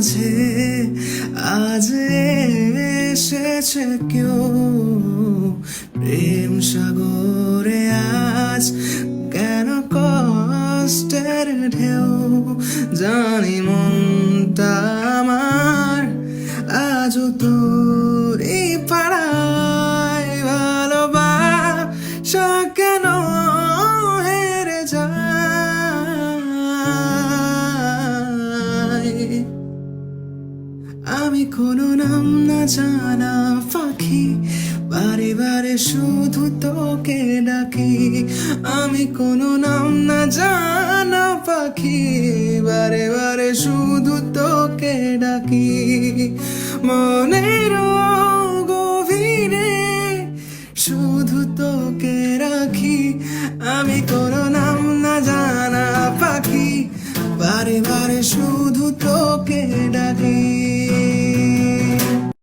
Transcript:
মাঝে আজ এসেছে কেউ, প্রেম সাগরে আজ কেন কষ্টের ঢেউ। জানি মনটা আমার আজও তোরই পাড়ায়, ভালোবাসা কেন হেরে যায়। আমি কোনো নাম না জানা পাখি, বারে বারে শুধু তোকে ডাকি। আমি কোনো নাম না জানা পাখি, বারে বারে শুধু তোকে ডাকি। মনের গভীরে শুধু তোকে রাখি। আমি কোনো নাম না জানা পাখি, বারে বারে শুধু তোকে